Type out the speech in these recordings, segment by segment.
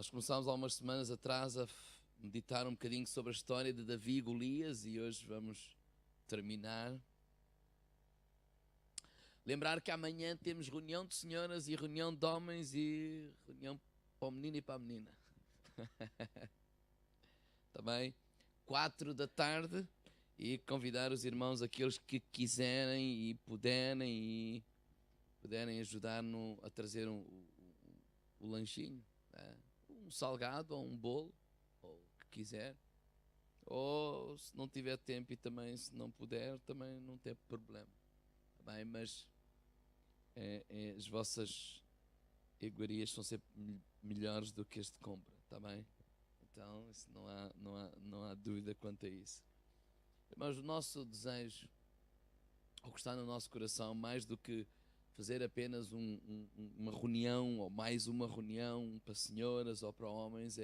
Nós começámos há umas semanas atrás a meditar um bocadinho sobre a história de Davi e Golias e hoje vamos terminar. Lembrar que amanhã temos reunião de senhoras e reunião de homens e reunião para o menino e para a menina. Também 4 da tarde e convidar os irmãos, aqueles que quiserem e puderem ajudar a trazer o lanchinho, né? Um salgado ou um bolo, ou o que quiser. Ou se não tiver tempo e também se não puder, também não tem problema. Tá bem? Mas as vossas iguarias são sempre melhores do que as de compra, tá bem? Então isso não há dúvida quanto a isso. Mas o nosso desejo, o que está no nosso coração, mais do que fazer apenas uma reunião ou mais uma reunião para senhoras ou para homens,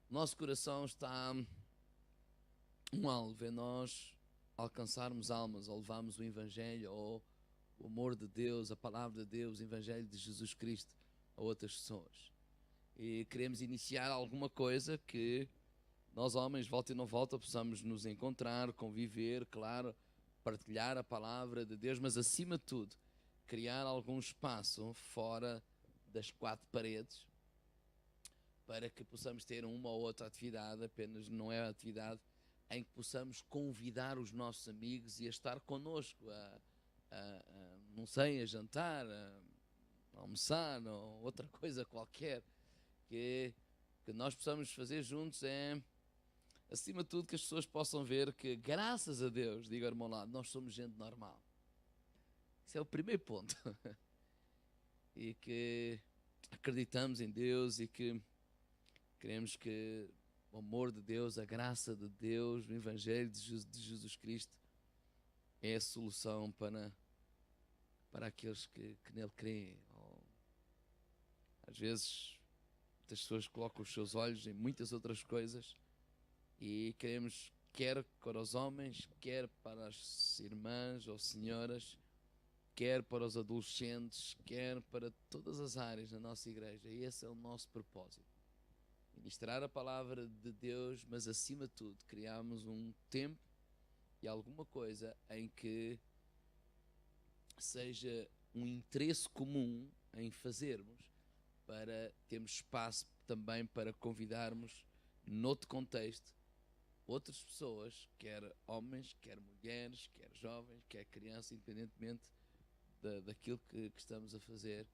nosso coração está alvo, é nós alcançarmos almas ou levarmos o Evangelho ou o amor de Deus, a palavra de Deus, o Evangelho de Jesus Cristo a outras pessoas. E queremos iniciar alguma coisa que nós homens, volta e não volta, possamos nos encontrar, conviver, claro, partilhar a palavra de Deus, mas acima de tudo, criar algum espaço fora das 4 paredes para que possamos ter uma ou outra atividade, apenas não é atividade em que possamos convidar os nossos amigos e a estar connosco, não sei, a jantar, a almoçar ou outra coisa qualquer que nós possamos fazer juntos. Acima de tudo, que as pessoas possam ver que, graças a Deus, diga ao irmão lá, nós somos gente normal. Esse é o primeiro ponto. E que acreditamos em Deus e que queremos que o amor de Deus, a graça de Deus, o Evangelho de Jesus Cristo é a solução para aqueles que nele creem. Às vezes, muitas pessoas colocam os seus olhos em muitas outras coisas. E queremos, quer para os homens, quer para as irmãs ou senhoras, quer para os adolescentes, quer para todas as áreas da nossa igreja. E esse é o nosso propósito. Ministrar a palavra de Deus, mas acima de tudo, criarmos um tempo e alguma coisa em que seja um interesse comum em fazermos, para termos espaço também para convidarmos, noutro contexto, outras pessoas, quer homens, quer mulheres, quer jovens, quer crianças, independentemente daquilo que estamos a fazer,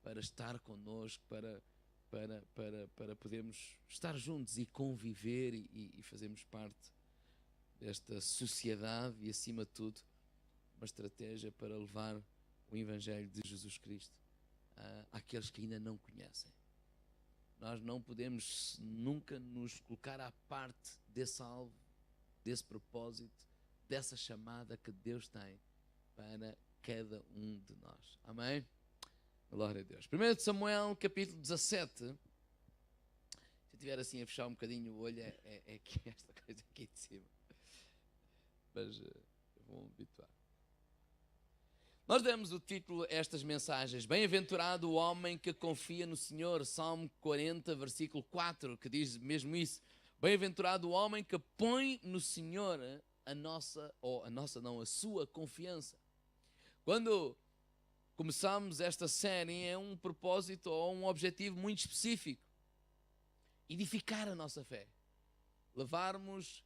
para estar connosco, para podermos estar juntos e conviver e fazermos parte desta sociedade e, acima de tudo, uma estratégia para levar o Evangelho de Jesus Cristo àqueles que ainda não conhecem. Nós não podemos nunca nos colocar à parte desse alvo, desse propósito, dessa chamada que Deus tem para cada um de nós. Amém? Glória a Deus. 1 Samuel, capítulo 17. Se eu estiver assim a fechar um bocadinho o olho, é que esta coisa aqui de cima. Mas vou-me habituar. Nós demos o título a estas mensagens: Bem-aventurado o homem que confia no Senhor, Salmo 40, versículo 4, que diz mesmo isso. Bem-aventurado o homem que põe no Senhor a sua confiança. Quando começamos esta série, é um propósito ou um objetivo muito específico: edificar a nossa fé, levar-nos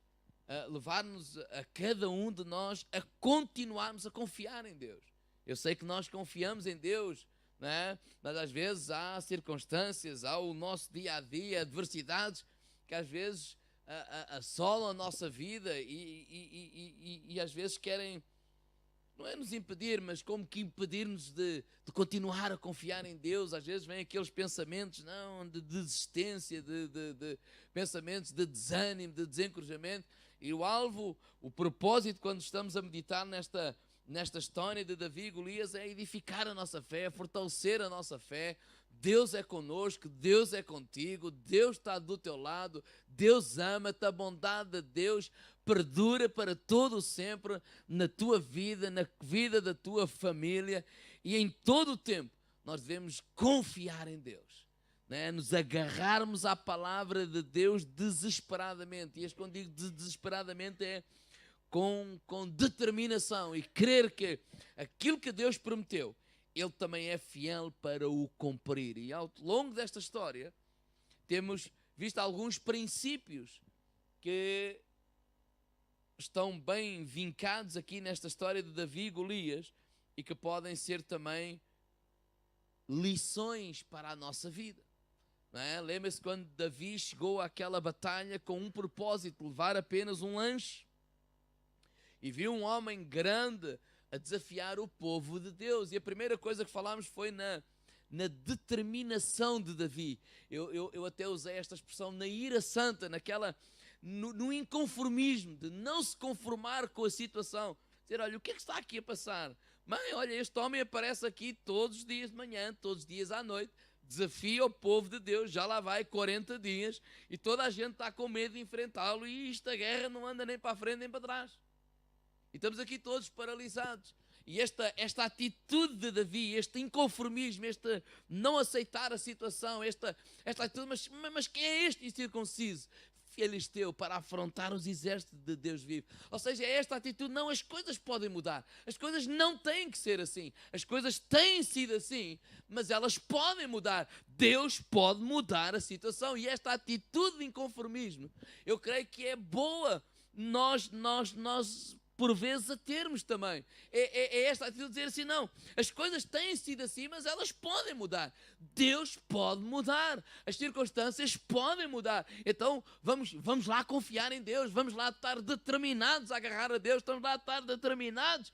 a cada um de nós a continuarmos a confiar em Deus. Eu sei que nós confiamos em Deus, não é? Mas às vezes há circunstâncias, há o nosso dia-a-dia, adversidades que às vezes assolam a nossa vida e às vezes querem, não é nos impedir, mas como que impedir-nos de continuar a confiar em Deus. Às vezes vêm aqueles pensamentos de desistência, de pensamentos de desânimo, de desencorajamento. E o propósito, quando estamos a meditar nesta história de Davi e Golias, é edificar a nossa fé, fortalecer a nossa fé. Deus é connosco, Deus é contigo, Deus está do teu lado, Deus ama-te, a bondade de Deus perdura para todo o sempre na tua vida, na vida da tua família, e em todo o tempo nós devemos confiar em Deus. né? Nos agarrarmos à palavra de Deus desesperadamente. E quando digo desesperadamente é com determinação e crer que aquilo que Deus prometeu, Ele também é fiel para o cumprir. E ao longo desta história temos visto alguns princípios que estão bem vincados aqui nesta história de Davi e Golias e que podem ser também lições para a nossa vida. Lembra-se quando Davi chegou àquela batalha com um propósito, levar apenas um lanche, e viu um homem grande a desafiar o povo de Deus. E a primeira coisa que falámos foi na determinação de Davi. Eu até usei esta expressão, na ira santa, no inconformismo, de não se conformar com a situação. Dizer, olha, o que é que está aqui a passar? Mãe, olha, este homem aparece aqui todos os dias de manhã, todos os dias à noite, desafia o povo de Deus, já lá vai 40 dias, e toda a gente está com medo de enfrentá-lo, e esta guerra não anda nem para a frente nem para trás. E estamos aqui todos paralisados. E esta atitude de Davi, este inconformismo, este não aceitar a situação, esta atitude, mas quem é este incircunciso? Filisteu, para afrontar os exércitos de Deus vivo. Ou seja, é esta atitude, não, as coisas podem mudar. As coisas não têm que ser assim. As coisas têm sido assim, mas elas podem mudar. Deus pode mudar a situação. E esta atitude de inconformismo, eu creio que é boa nós por vezes a termos também. É esta atitude de dizer assim, não, as coisas têm sido assim, mas elas podem mudar. Deus pode mudar. As circunstâncias podem mudar. Então vamos lá confiar em Deus, vamos lá estar determinados a agarrar a Deus, vamos lá estar determinados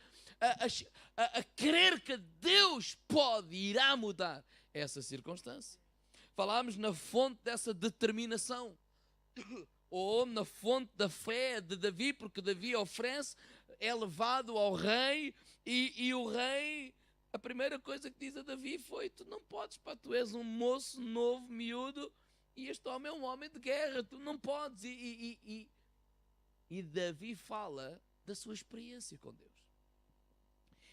a crer que Deus pode e irá mudar essa circunstância. Falámos na fonte dessa determinação, ou na fonte da fé de Davi, porque Davi oferece, é levado ao rei, e o rei, a primeira coisa que diz a Davi foi, tu não podes, pá, tu és um moço novo, miúdo, e este homem é um homem de guerra, tu não podes. E Davi fala da sua experiência com Deus.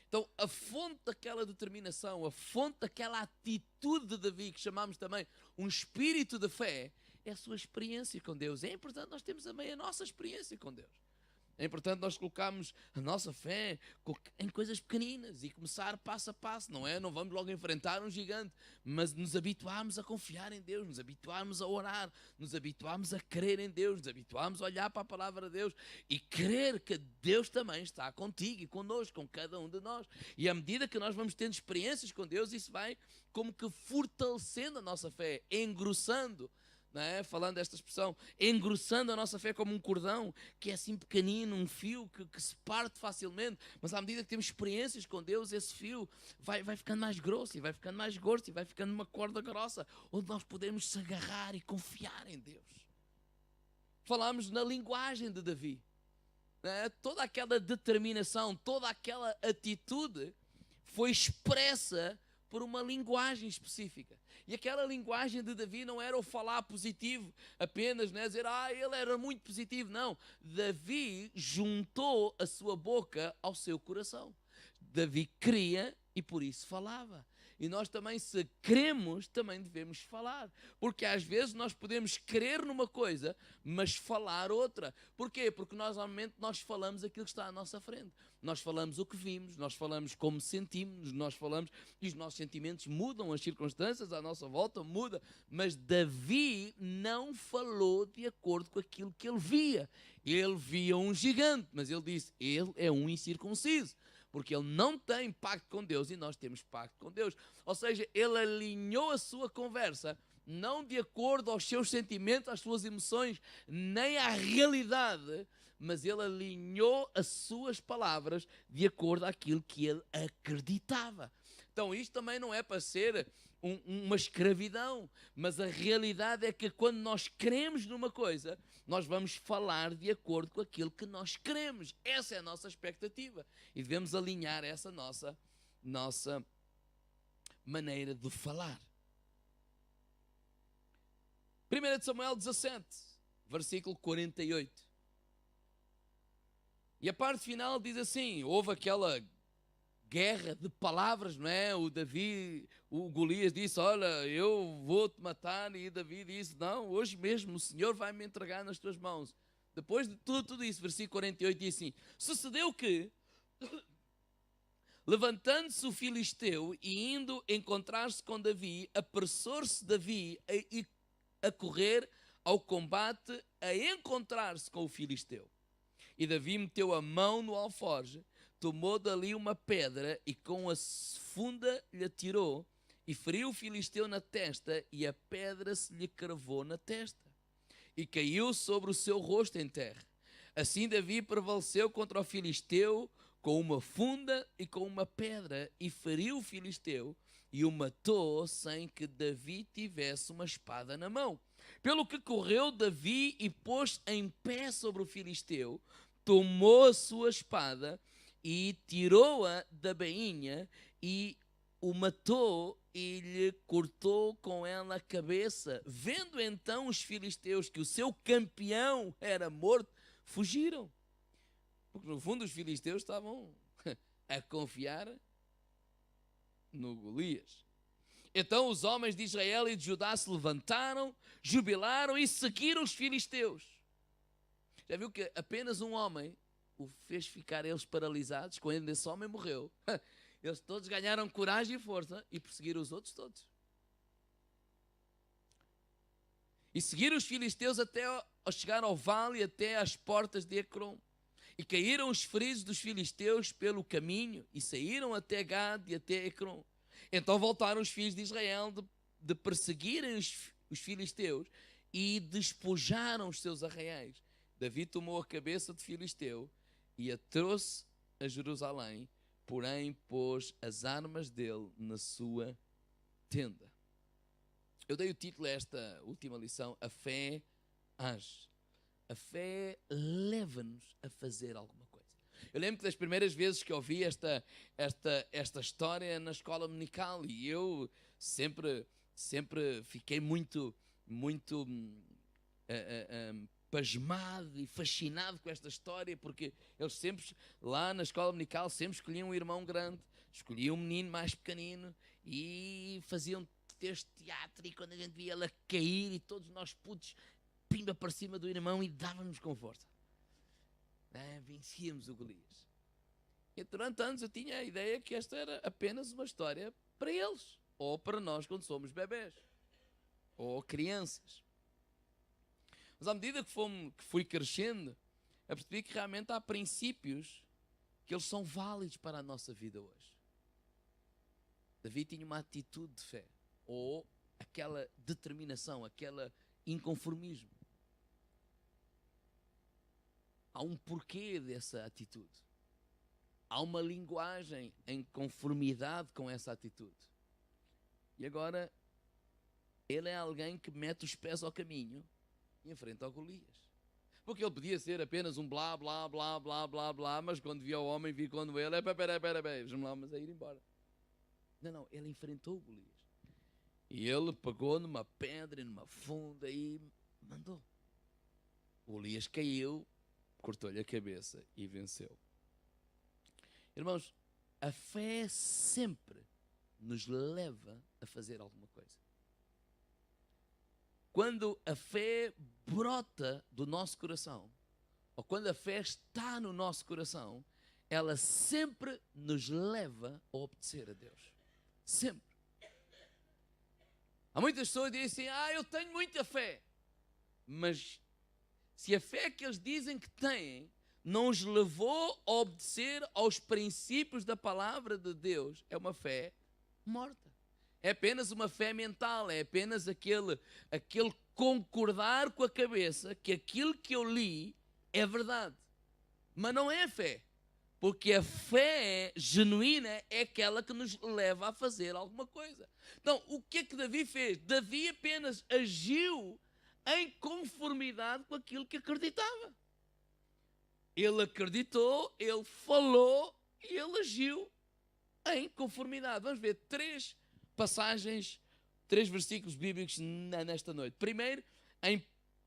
Então, a fonte daquela determinação, a fonte daquela atitude de Davi, que chamamos também um espírito de fé, é a sua experiência com Deus. É importante nós termos também a nossa experiência com Deus. É importante nós colocarmos a nossa fé em coisas pequeninas e começar passo a passo, não é? Não vamos logo enfrentar um gigante, mas nos habituarmos a confiar em Deus, nos habituarmos a orar, nos habituarmos a crer em Deus, nos habituarmos a olhar para a palavra de Deus e crer que Deus também está contigo e connosco, com cada um de nós. E à medida que nós vamos tendo experiências com Deus, isso vai como que fortalecendo a nossa fé, engrossando. Não é? Falando desta expressão, engrossando a nossa fé como um cordão, que é assim pequenino, um fio que se parte facilmente, mas à medida que temos experiências com Deus, esse fio vai ficando mais grosso, e vai ficando mais grosso, e vai ficando uma corda grossa, onde nós podemos se agarrar e confiar em Deus. Falámos na linguagem de Davi, não é? Toda aquela determinação, toda aquela atitude foi expressa por uma linguagem específica. E aquela linguagem de Davi não era o falar positivo apenas, né? Dizer, ele era muito positivo. Não, Davi juntou a sua boca ao seu coração. Davi cria e por isso falava. E nós também, se cremos, também devemos falar. Porque às vezes nós podemos crer numa coisa, mas falar outra. Porquê? Porque normalmente nós falamos aquilo que está à nossa frente. Nós falamos o que vimos, nós falamos como sentimos, nós falamos e os nossos sentimentos mudam, as circunstâncias à nossa volta mudam. Mas Davi não falou de acordo com aquilo que ele via. Ele via um gigante, mas ele disse, ele é um incircunciso. Porque ele não tem pacto com Deus e nós temos pacto com Deus. Ou seja, ele alinhou a sua conversa não de acordo aos seus sentimentos, às suas emoções, nem à realidade, mas ele alinhou as suas palavras de acordo àquilo que ele acreditava. Então isto também não é para ser uma escravidão, mas a realidade é que quando nós cremos numa coisa, nós vamos falar de acordo com aquilo que nós queremos. Essa é a nossa expectativa e devemos alinhar essa nossa maneira de falar. 1 Samuel 17, versículo 48. E a parte final diz assim, houve aquela guerra de palavras, não é? O Golias disse, olha, eu vou-te matar, e Davi disse, não, hoje mesmo o Senhor vai me entregar nas tuas mãos. Depois de tudo isso, versículo 48 diz assim, sucedeu que, levantando-se o filisteu e indo encontrar-se com Davi, apressou-se Davi a correr ao combate, a encontrar-se com o filisteu. E Davi meteu a mão no alforje, tomou dali uma pedra e com a funda lhe atirou e feriu o filisteu na testa, e a pedra se lhe cravou na testa e caiu sobre o seu rosto em terra. Assim Davi prevaleceu contra o filisteu com uma funda e com uma pedra, e feriu o filisteu e o matou sem que Davi tivesse uma espada na mão. Pelo que correu Davi e pôs em pé sobre o filisteu, tomou a sua espada e tirou-a da bainha e o matou e lhe cortou com ela a cabeça. Vendo então os filisteus que o seu campeão era morto, fugiram. Porque no fundo os filisteus estavam a confiar no Golias. Então os homens de Israel e de Judá se levantaram, jubilaram e seguiram os filisteus. Já viu que apenas um homem o fez ficar eles paralisados? Quando esse homem morreu, eles todos ganharam coragem e força e perseguiram os outros todos. E seguiram os filisteus até ao chegar ao vale, até às portas de Ecrom. E caíram os feridos dos filisteus pelo caminho e saíram até Gad e até Ecrom. Então voltaram os filhos de Israel de perseguirem os filisteus e despojaram os seus arraiais. Davi tomou a cabeça de filisteu e a trouxe a Jerusalém, porém pôs as armas dele na sua tenda. Eu dei o título a esta última lição, a fé age. A fé leva-nos a fazer alguma coisa. Eu lembro que das primeiras vezes que ouvi esta história na escola dominical, e eu sempre fiquei muito pasmado e fascinado com esta história, porque eles sempre, lá na escola dominical, sempre escolhiam um irmão grande, escolhiam um menino mais pequenino e faziam texto de teatro, e quando a gente via ela cair e todos nós putos, pimba para cima do irmão e dávamos com força. Vencíamos o Golias. E durante anos eu tinha a ideia que esta era apenas uma história para eles, ou para nós quando somos bebés, ou crianças. Mas à medida que fui crescendo, eu percebi que realmente há princípios que eles são válidos para a nossa vida hoje. Davi tinha uma atitude de fé, ou aquela determinação, aquele inconformismo. Há um porquê dessa atitude. Há uma linguagem em conformidade com essa atitude. E agora, ele é alguém que mete os pés ao caminho e enfrenta o Golias. Porque ele podia ser apenas um blá, blá, blá, blá, blá, blá, mas quando via o homem, via quando ele, pera, vamos a ir embora. Não, ele enfrentou o Golias. E ele pegou numa pedra e numa funda e mandou. O Golias caiu, cortou-lhe a cabeça e venceu. Irmãos, a fé sempre nos leva a fazer alguma coisa. Quando a fé brota do nosso coração, ou quando a fé está no nosso coração, ela sempre nos leva a obedecer a Deus. Sempre. Há muitas pessoas que dizem assim, eu tenho muita fé. Mas se a fé que eles dizem que têm não os levou a obedecer aos princípios da palavra de Deus, é uma fé morta. É apenas uma fé mental, é apenas aquele concordar com a cabeça que aquilo que eu li é verdade. Mas não é a fé. Porque a fé genuína é aquela que nos leva a fazer alguma coisa. Então, o que é que Davi fez? Davi apenas agiu em conformidade com aquilo que acreditava. Ele acreditou, ele falou e ele agiu em conformidade. Vamos ver 3 passagens, 3 versículos bíblicos nesta noite. Primeiro, em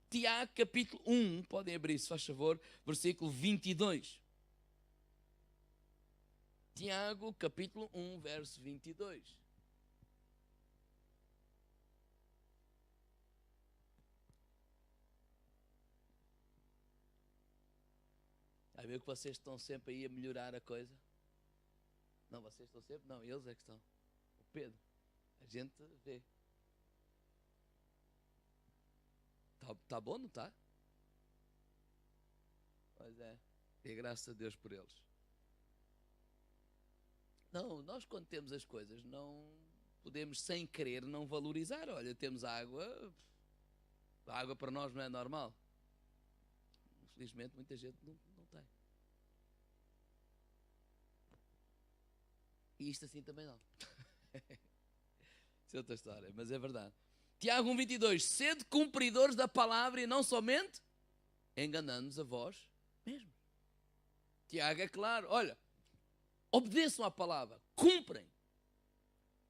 Tiago capítulo 1, podem abrir se faz favor, versículo 22. Tiago, capítulo 1, verso 22. A ver que vocês estão sempre aí a melhorar a coisa? Não, vocês estão sempre? Não, eles é que estão. O Pedro. A gente vê. Tá bom, não está? Pois é. E graças a Deus por eles. Não, nós quando temos as coisas não podemos sem querer não valorizar. Olha, temos água. A água para nós não é normal. Infelizmente muita gente não tem. E isto assim também não. Isso é outra história, mas é verdade. Tiago 1,22. Sede cumpridores da palavra e não somente enganando-nos a vós mesmos. Tiago é claro. Olha, obedeçam à palavra. Cumprem.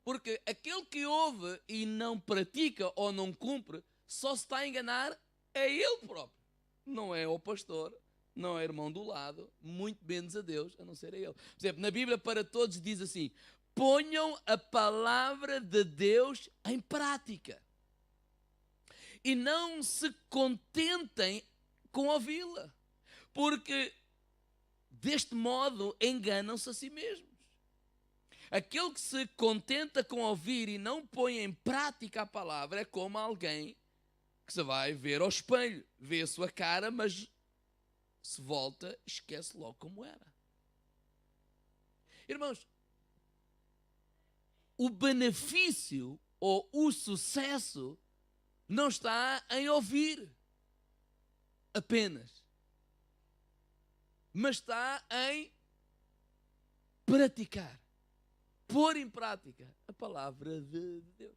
Porque aquele que ouve e não pratica ou não cumpre, só se está a enganar a ele próprio. Não é ao pastor, não é irmão do lado, muito menos a Deus, a não ser a ele. Por exemplo, na Bíblia para todos diz assim: ponham a palavra de Deus em prática. E não se contentem com ouvi-la. Porque deste modo enganam-se a si mesmos. Aquele que se contenta com ouvir e não põe em prática a palavra é como alguém que se vai ver ao espelho, vê a sua cara, mas se volta, esquece logo como era. Irmãos, o benefício ou o sucesso não está em ouvir apenas, mas está em praticar, pôr em prática a palavra de Deus.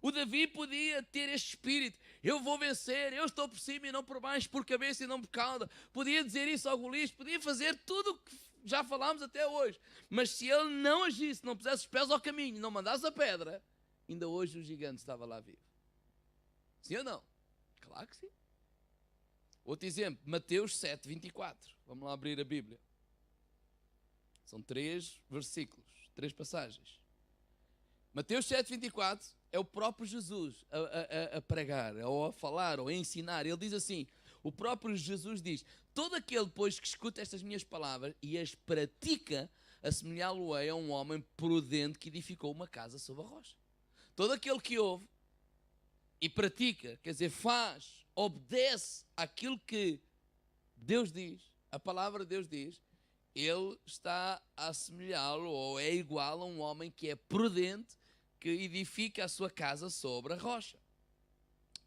O Davi podia ter este espírito: eu vou vencer, eu estou por cima e não por baixo, por cabeça e não por cauda. Podia dizer isso ao Golias, podia fazer tudo o que já falámos até hoje. Mas se ele não agisse, não pusesse os pés ao caminho, não mandasse a pedra, ainda hoje o gigante estava lá vivo. Sim ou não? Claro que sim. Outro exemplo, Mateus 7, 24. Vamos lá abrir a Bíblia. São 3 versículos, 3 passagens. Mateus 7, 24 é o próprio Jesus a pregar, ou a falar, ou a ensinar. Ele diz assim, o próprio Jesus diz: todo aquele, pois, que escuta estas minhas palavras e as pratica, assemelhá-lo-ei a um homem prudente que edificou uma casa sobre a rocha. Todo aquele que ouve e pratica, quer dizer, faz, obedece àquilo que Deus diz, a palavra de Deus diz, ele está a assemelhá-lo ou é igual a um homem que é prudente, que edifica a sua casa sobre a rocha.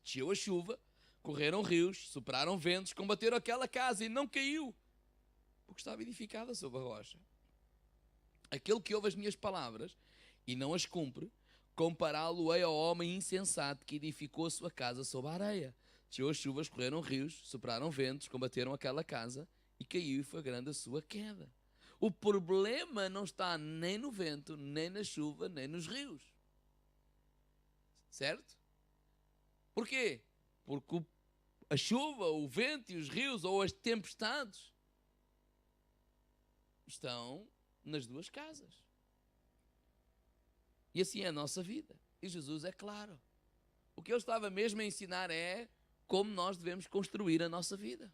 Desceu a chuva, correram rios, sopraram ventos, combateram aquela casa e não caiu, porque estava edificada sobre a rocha. Aquele que ouve as minhas palavras e não as cumpre, compará-lo-ei ao homem insensato que edificou a sua casa sobre a areia. Desceu as chuvas, correram rios, sopraram ventos, combateram aquela casa e caiu, e foi grande a sua queda. O problema não está nem no vento, nem na chuva, nem nos rios. Certo? Porquê? Porque a chuva, o vento e os rios, ou as tempestades, estão nas duas casas. E assim é a nossa vida. E Jesus é claro. O que ele estava mesmo a ensinar é como nós devemos construir a nossa vida.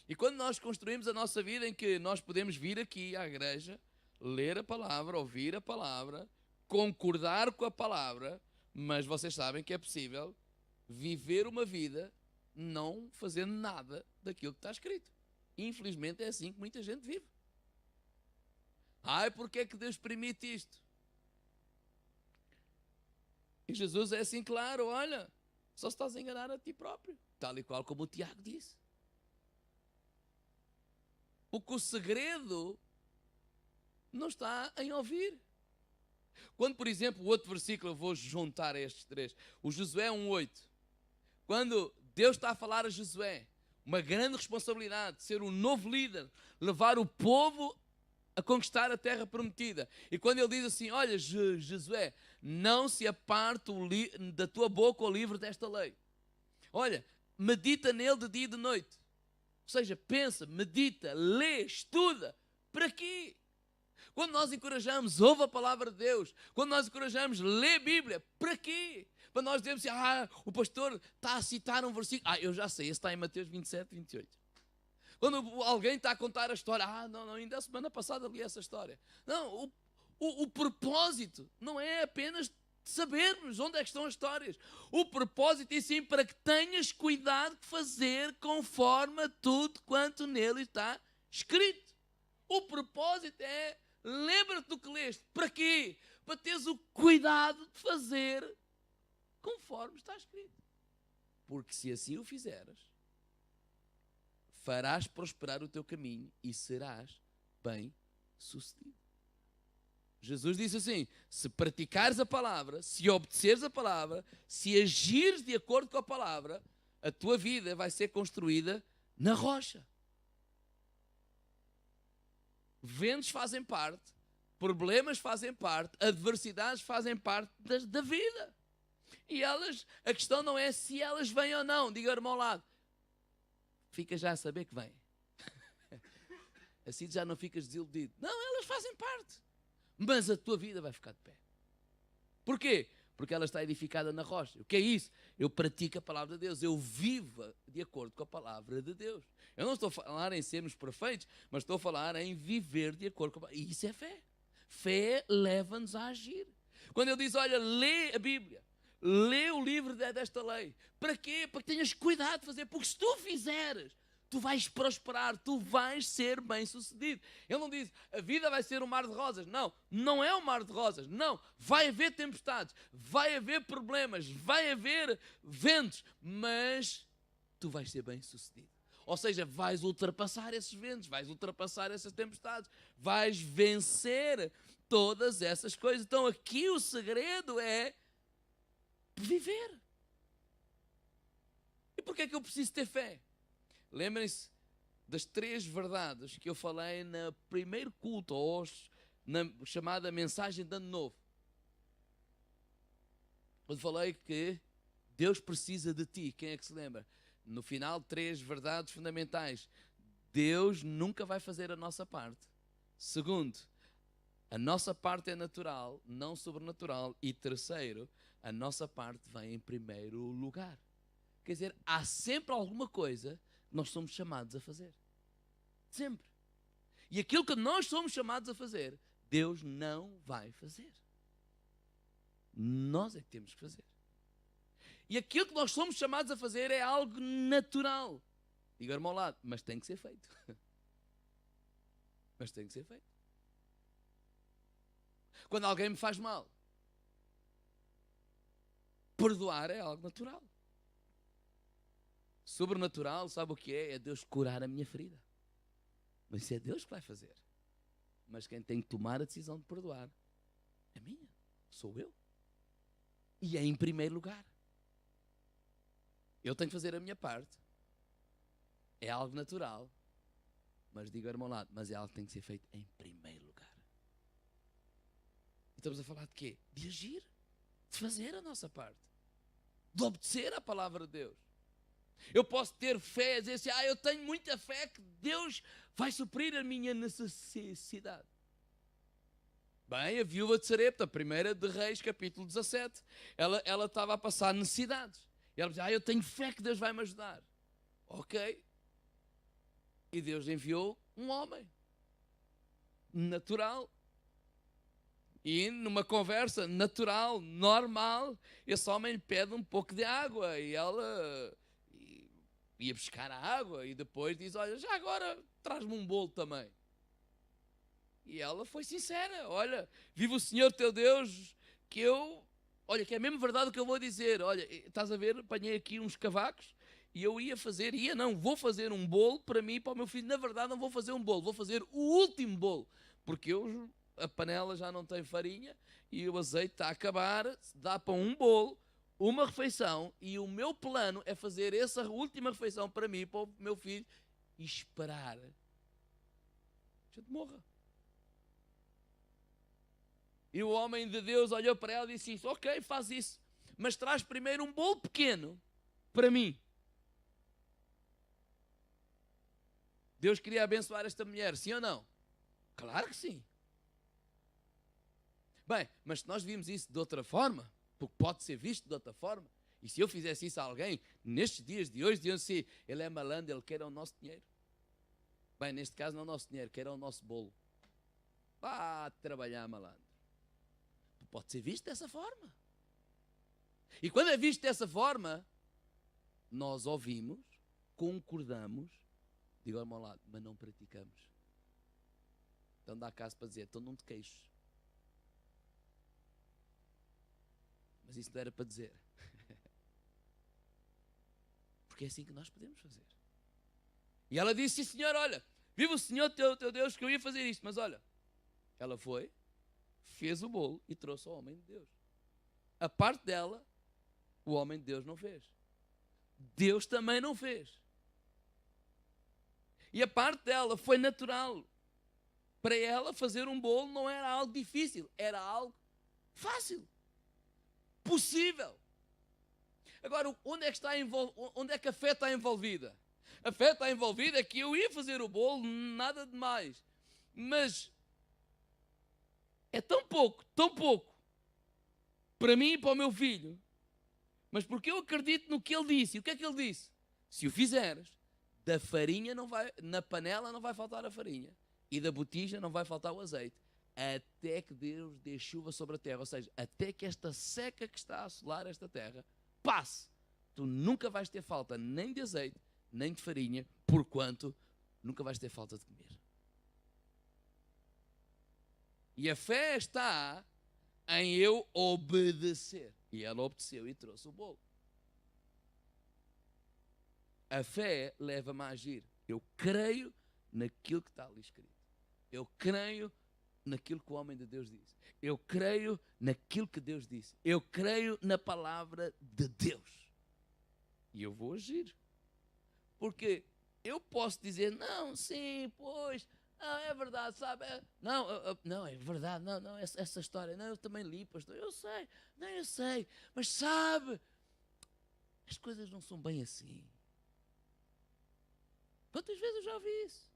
E quando nós construímos a nossa vida em que nós podemos vir aqui à igreja, ler a palavra, ouvir a palavra, concordar com a palavra, mas vocês sabem que é possível viver uma vida não fazendo nada daquilo que está escrito. Infelizmente é assim que muita gente vive. Ai, porque é que Deus permite isto? E Jesus é assim claro: olha, só estás a enganar a ti próprio, tal e qual como o Tiago disse. Porque o segredo não está em ouvir. Quando, por exemplo, o outro versículo, eu vou juntar estes 3, o Josué 1,8. Quando Deus está a falar a Josué, uma grande responsabilidade de ser um novo líder, levar o povo a conquistar a terra prometida. E quando ele diz assim: olha, Josué, não se aparte da tua boca o livro desta lei. Olha, medita nele de dia e de noite. seja, pensa, medita, lê, estuda. Para quê? Quando nós encorajamos, ouve a palavra de Deus. Quando nós encorajamos, lê a Bíblia. Para quê? Para nós dizermos assim, o pastor está a citar um versículo. Eu já sei, esse está em Mateus 27, 28. Quando alguém está a contar a história, não, ainda a semana passada li essa história. Não, o propósito não é apenas sabermos onde é que estão as histórias. O propósito é sim para que tenhas cuidado de fazer conforme a tudo quanto nele está escrito. O propósito é, lembra-te do que leste. Para quê? Para teres o cuidado de fazer conforme está escrito. Porque se assim o fizeres, farás prosperar o teu caminho e serás bem sucedido. Jesus disse assim, se praticares a palavra, se obedeceres a palavra, se agires de acordo com a palavra, a tua vida vai ser construída na rocha. Ventos fazem parte, problemas fazem parte, adversidades fazem parte da vida. E a questão não é se elas vêm ou não. Diga, irmão, ao lado, fica já a saber que vêm. Assim já não ficas desiludido. Não, elas fazem parte. Mas a tua vida vai ficar de pé. Porquê? Porque ela está edificada na rocha. O que é isso? Eu pratico a palavra de Deus. Eu vivo de acordo com a palavra de Deus. Eu não estou a falar em sermos perfeitos, mas estou a falar em viver de acordo com a palavra. E isso é fé. Fé leva-nos a agir. Quando ele diz, olha, lê a Bíblia. Lê o livro desta lei. Para quê? Para que tenhas cuidado de fazer. Porque se tu fizeres, tu vais prosperar, tu vais ser bem sucedido. Ele não diz, a vida vai ser um mar de rosas. Não, não é um mar de rosas. Não, vai haver tempestades, vai haver problemas, vai haver ventos, mas tu vais ser bem sucedido. Ou seja, vais ultrapassar esses ventos, vais ultrapassar essas tempestades, vais vencer todas essas coisas. Então aqui o segredo é viver. E porquê é que eu preciso ter fé? Lembrem-se das 3 verdades que eu falei no primeiro culto, ou na chamada mensagem de Ano Novo. Quando falei que Deus precisa de ti. Quem é que se lembra? No final, 3 verdades fundamentais. Deus nunca vai fazer a nossa parte. Segundo, a nossa parte é natural, não sobrenatural. E terceiro, a nossa parte vem em primeiro lugar. Quer dizer, há sempre alguma coisa que nós somos chamados a fazer. Sempre. E aquilo que nós somos chamados a fazer, Deus não vai fazer. Nós é que temos que fazer. E aquilo que nós somos chamados a fazer é algo natural. Diga ao meu lado, mas tem que ser feito. Mas tem que ser feito. Quando alguém me faz mal, perdoar é algo natural. Sobrenatural, sabe o que é? É Deus curar a minha ferida. Mas isso é Deus que vai fazer. Mas quem tem que tomar a decisão de perdoar é minha, sou eu. E é em primeiro lugar. Eu tenho que fazer a minha parte. É algo natural. Mas digo ao irmão lado, mas é algo que tem que ser feito em primeiro lugar. Estamos a falar de quê? De agir. De fazer a nossa parte. De obedecer à palavra de Deus. Eu posso ter fé, dizer assim, eu tenho muita fé que Deus vai suprir a minha necessidade. Bem, a viúva de Sarepta, 1 de Reis, capítulo 17, ela estava a passar necessidades. E ela dizia, eu tenho fé que Deus vai me ajudar. Ok. E Deus enviou um homem. Natural. E numa conversa natural, normal, esse homem lhe pede um pouco de água. E ela ia buscar a água e depois diz, olha, já agora traz-me um bolo também. E ela foi sincera, olha, vive o Senhor teu Deus, que é mesmo verdade o que eu vou dizer, olha, estás a ver, apanhei aqui uns cavacos e eu vou fazer um bolo para mim e para o meu filho. Na verdade não vou fazer um bolo, vou fazer o último bolo, porque a panela já não tem farinha e o azeite está a acabar, dá para um bolo, uma refeição, e o meu plano é fazer essa última refeição para mim e para o meu filho e esperar que a gente morra. E o homem de Deus olhou para ela e disse isso, ok, faz isso, mas traz primeiro um bolo pequeno para mim. Deus queria abençoar esta mulher, sim ou não? Claro que sim. Bem, mas se nós vimos isso de outra forma, porque pode ser visto de outra forma, e se eu fizesse isso a alguém, nestes dias de hoje, diziam assim, ele é malandro, ele quer o nosso dinheiro. Bem, neste caso não é o nosso dinheiro, quer o nosso bolo. Vá trabalhar, malandro. Pode ser visto dessa forma. E quando é visto dessa forma, nós ouvimos, concordamos, digo ao meu lado, mas não praticamos. Então dá caso para dizer, então não te queixes. Mas isso não era para dizer. Porque é assim que nós podemos fazer. E ela disse, sim senhor, olha, viva o Senhor teu Deus que eu ia fazer isto. Mas olha, ela foi, fez o bolo e trouxe ao homem de Deus. A parte dela, o homem de Deus não fez. Deus também não fez. E a parte dela foi natural. Para ela fazer um bolo não era algo difícil, era algo fácil, possível. Agora, onde é que a fé está envolvida? A fé está envolvida é que eu ia fazer o bolo, nada de mais. Mas é tão pouco, para mim e para o meu filho. Mas porque eu acredito no que ele disse. E o que é que ele disse? Se o fizeres, da farinha não vai, na panela não vai faltar a farinha. E da botija não vai faltar o azeite. Até que Deus dê chuva sobre a terra. Ou seja, até que esta seca que está a assolar esta terra passe. Tu nunca vais ter falta nem de azeite, nem de farinha, porquanto nunca vais ter falta de comer. E a fé está em eu obedecer. E ela obedeceu e trouxe o bolo. A fé leva-me a agir. Eu creio naquilo que está ali escrito. Eu creio naquilo que o homem de Deus disse. Eu creio naquilo que Deus disse. Eu creio na palavra de Deus. E eu vou agir. Porque eu posso dizer, não, sim, pois, não, é verdade, sabe? Não, é verdade, não, essa história, não, eu também li, pastor, eu sei, mas sabe, as coisas não são bem assim. Quantas vezes eu já ouvi isso?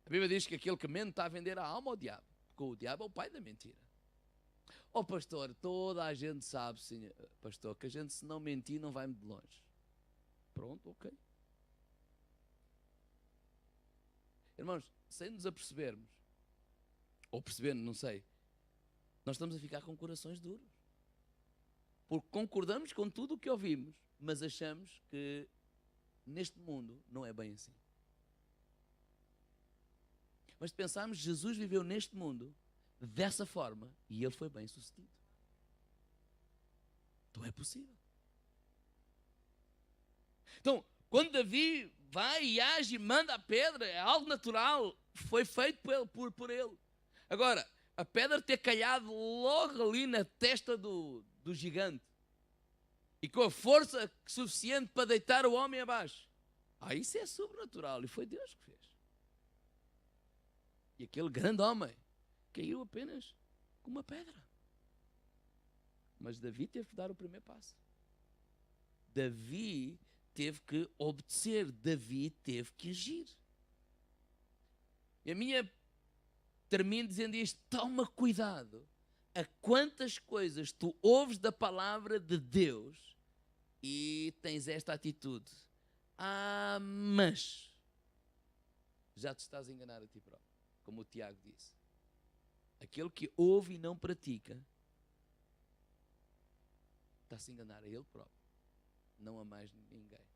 A Bíblia diz que aquele que mente está a vender a alma ao diabo, porque o diabo é o pai da mentira. Oh pastor, toda a gente sabe, senhor, pastor, que a gente se não mentir não vai muito longe. Pronto, ok. Irmãos, sem nos apercebermos, ou percebendo, não sei, nós estamos a ficar com corações duros. Porque concordamos com tudo o que ouvimos, mas achamos que neste mundo não é bem assim. Mas se pensarmos, Jesus viveu neste mundo dessa forma e ele foi bem sucedido. Então é possível. Então, quando Davi vai e age e manda a pedra, é algo natural, foi feito por ele. Agora, a pedra ter calhado logo ali na testa do gigante e com a força suficiente para deitar o homem abaixo, isso é sobrenatural e foi Deus que fez. E aquele grande homem caiu apenas com uma pedra. Mas Davi teve que dar o primeiro passo. Davi teve que obedecer. Davi teve que agir. E a minha termino dizendo isto: toma cuidado a quantas coisas tu ouves da palavra de Deus e tens esta atitude. Mas já te estás a enganar a ti próprio. Como o Tiago disse. Aquele que ouve e não pratica está-se a enganar a ele próprio, não a mais ninguém.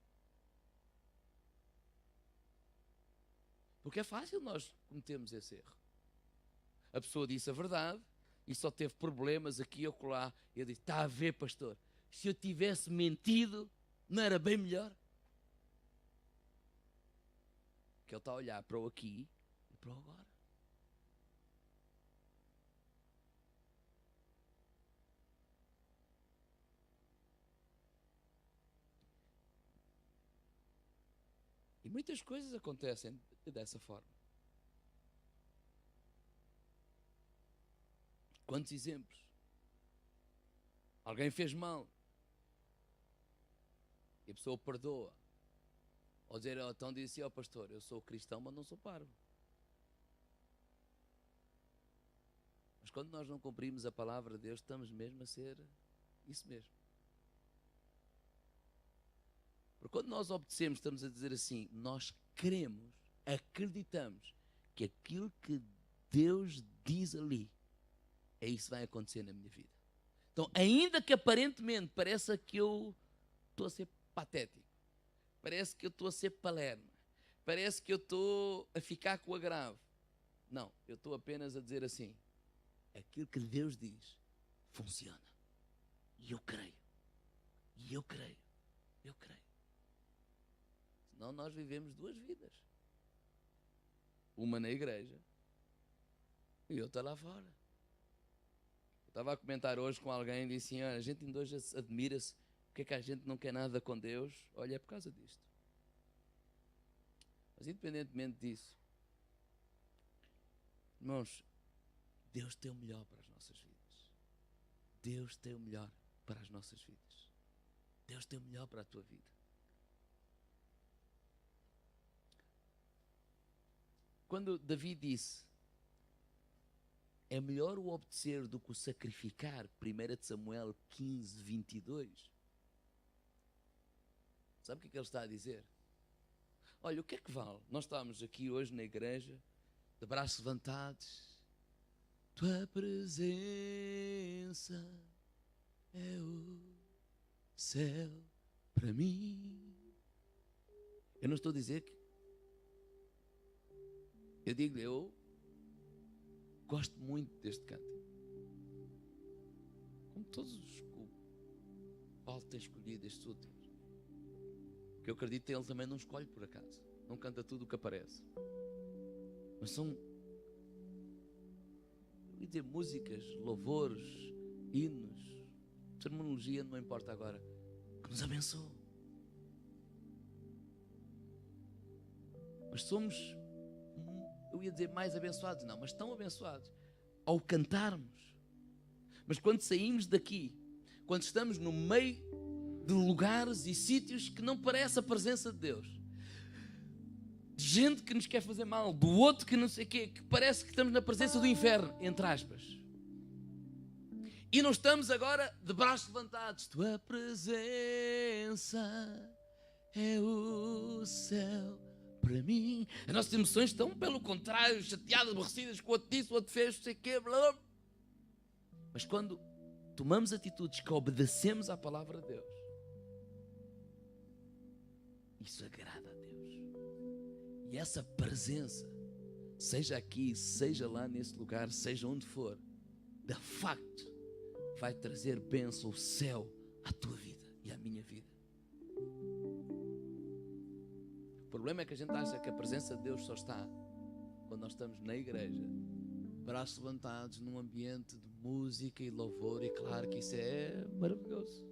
Porque é fácil nós cometermos esse erro. A pessoa disse a verdade e só teve problemas aqui ou acolá. E eu disse, está a ver, pastor, se eu tivesse mentido, não era bem melhor? Que ele está a olhar para o aqui e para o agora. E muitas coisas acontecem dessa forma. Quantos exemplos? Alguém fez mal E a pessoa perdoa. Ou dizer, então disse ao pastor, eu sou cristão, mas não sou parvo. Mas quando nós não cumprimos a palavra de Deus, estamos mesmo a ser isso mesmo. Porque quando nós obedecemos, estamos a dizer assim, nós queremos, acreditamos que aquilo que Deus diz ali, é isso que vai acontecer na minha vida. Então, ainda que aparentemente pareça que eu estou a ser patético, parece que eu estou a ser palerma, parece que eu estou a ficar com o agravo. Não, eu estou apenas a dizer assim, aquilo que Deus diz, funciona. E eu creio. E eu creio. Eu creio. Senão nós vivemos duas vidas. Uma na igreja e outra lá fora. Eu estava a comentar hoje com alguém e disse assim, a gente ainda hoje admira-se porque é que a gente não quer nada com Deus. Olha, é por causa disto. Mas independentemente disso, irmãos, Deus tem o melhor para as nossas vidas. Deus tem o melhor para as nossas vidas. Deus tem o melhor para a tua vida. Quando Davi disse, é melhor o obedecer do que o sacrificar, 1 Samuel 15, 22. Sabe o que ele está a dizer? Olha, o que é que vale? Nós estamos aqui hoje na igreja, de braços levantados. Tua presença é o céu para mim. Eu não estou a dizer que... Eu digo, eu gosto muito deste cântico. Como todos os que o Paulo tem escolhido, estes últimos. Que eu acredito que ele também não escolhe por acaso. Não canta tudo o que aparece. Mas são, eu ia dizer, músicas, louvores, hinos, terminologia, não importa agora, que nos abençoam. Mas somos, eu ia dizer mais abençoados, não, mas tão abençoados ao cantarmos. Mas quando saímos daqui, quando estamos no meio de lugares e sítios que não parece a presença de Deus, de gente que nos quer fazer mal, do outro que não sei o quê, que parece que estamos na presença do inferno, entre aspas, e não estamos agora de braços levantados. Tua presença é o céu para mim. As nossas emoções estão, pelo contrário, chateadas, aborrecidas, com o outro disse, o outro fez, não sei o quê, blá, blá. Mas quando tomamos atitudes que obedecemos à palavra de Deus, isso agrada a Deus. E essa presença, seja aqui, seja lá nesse lugar, seja onde for, de facto, vai trazer bênção, o céu, à tua vida e à minha vida. O problema é que a gente acha que a presença de Deus só está quando nós estamos na igreja, braços levantados, num ambiente de música e louvor, e claro que isso é maravilhoso.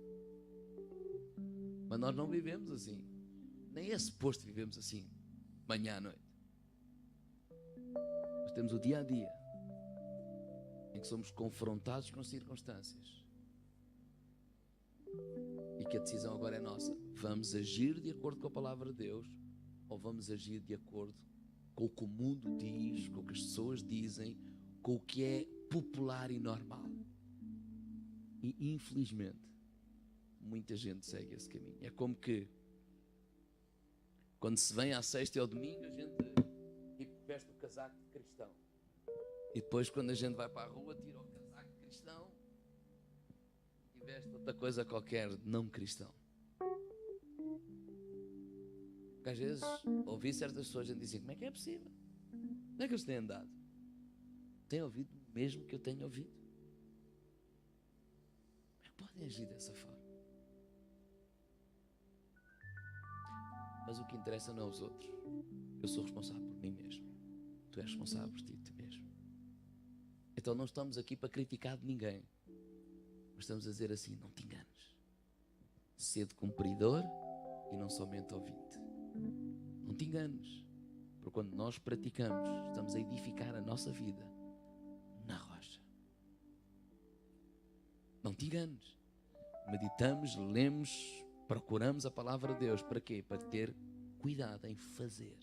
Mas nós não vivemos assim. Nem é suposto vivemos assim, manhã à noite. Nós temos o dia a dia, em que somos confrontados com circunstâncias. E que a decisão agora é nossa. Vamos agir de acordo com a palavra de Deus, ou vamos agir de acordo com o que o mundo diz, com o que as pessoas dizem, com o que é popular e normal. E infelizmente muita gente segue esse caminho. É como que quando se vem à sexta e ao domingo, a gente veste o casaco de cristão, e depois quando a gente vai para a rua, tira o casaco de cristão e veste outra coisa qualquer não cristão. Porque às vezes ouvi certas pessoas dizem, como é que é possível? Como é que eles têm andado? Têm ouvido mesmo que eu tenho ouvido? Como é que podem agir dessa forma? Mas o que interessa não é os outros. Eu sou responsável por mim mesmo. Tu és responsável por ti mesmo. Então não estamos aqui para criticar de ninguém, mas estamos a dizer assim, não te enganes. Sede cumpridor e não somente ouvinte. Não te enganes. Porque quando nós praticamos, estamos a edificar a nossa vida na rocha. Não te enganes. Meditamos, lemos, procuramos a palavra de Deus. Para quê? Para ter cuidado em fazer.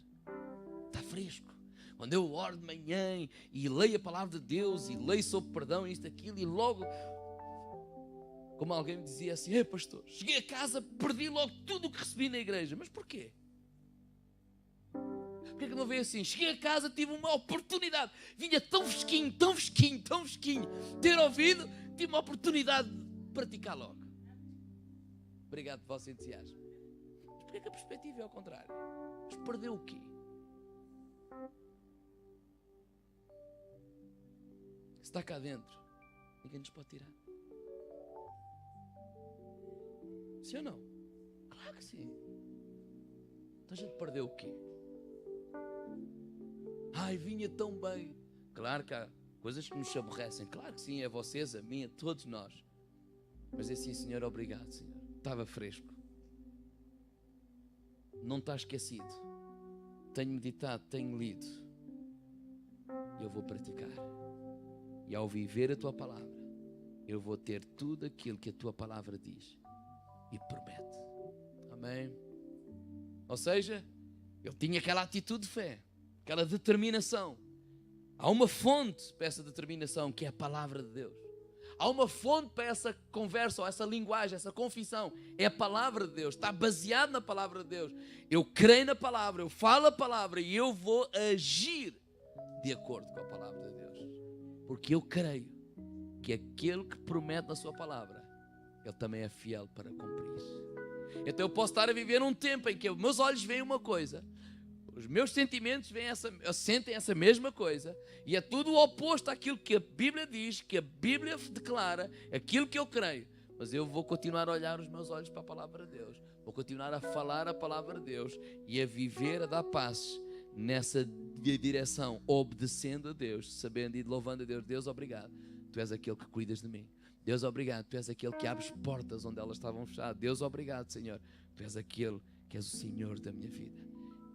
Está fresco. Quando eu oro de manhã e leio a palavra de Deus e leio sobre perdão, isto, aquilo, e logo, como alguém me dizia assim: pastor, cheguei a casa, perdi logo tudo o que recebi na igreja. Mas porquê? Porquê que não veio assim? Cheguei a casa, tive uma oportunidade, vinha tão fresquinho, tão fresquinho, tão fresquinho, ter ouvido, tive uma oportunidade de praticar logo. Obrigado pelo vosso entusiasmo. Mas porquê que a perspectiva é ao contrário? Mas perdeu o quê? Se está cá dentro, ninguém nos pode tirar. Sim ou não? Claro que sim. Então a gente perdeu o quê? Ai, vinha tão bem. Claro que há coisas que nos aborrecem. Claro que sim, é vocês, a mim, a todos nós. Mas é assim: Senhor, obrigado, Senhor. Estava fresco. Não está esquecido. Tenho meditado, tenho lido. E eu vou praticar. E ao viver a Tua palavra, eu vou ter tudo aquilo que a Tua palavra diz e promete. Amém? Ou seja, eu tinha aquela atitude de fé, aquela determinação. Há uma fonte para essa determinação, que é a palavra de Deus. Há uma fonte para essa conversa, ou essa linguagem, essa confissão. É a palavra de Deus, está baseado na palavra de Deus. Eu creio na palavra, eu falo a palavra e eu vou agir de acordo com a palavra de Deus. Porque eu creio que aquele que promete na sua palavra, Ele também é fiel para cumprir. Então eu posso estar a viver um tempo em que os meus olhos veem uma coisa, os meus sentimentos sentem essa mesma coisa, e é tudo o oposto àquilo que a Bíblia diz, que a Bíblia declara, aquilo que eu creio. Mas eu vou continuar a olhar os meus olhos para a palavra de Deus, vou continuar a falar a palavra de Deus e a viver, a dar passos nessa direção, obedecendo a Deus, sabendo e louvando a Deus. Deus, obrigado, Tu és aquele que cuidas de mim. Deus, obrigado, Tu és aquele que abres portas onde elas estavam fechadas. Deus, obrigado, Senhor, Tu és aquele que és o Senhor da minha vida.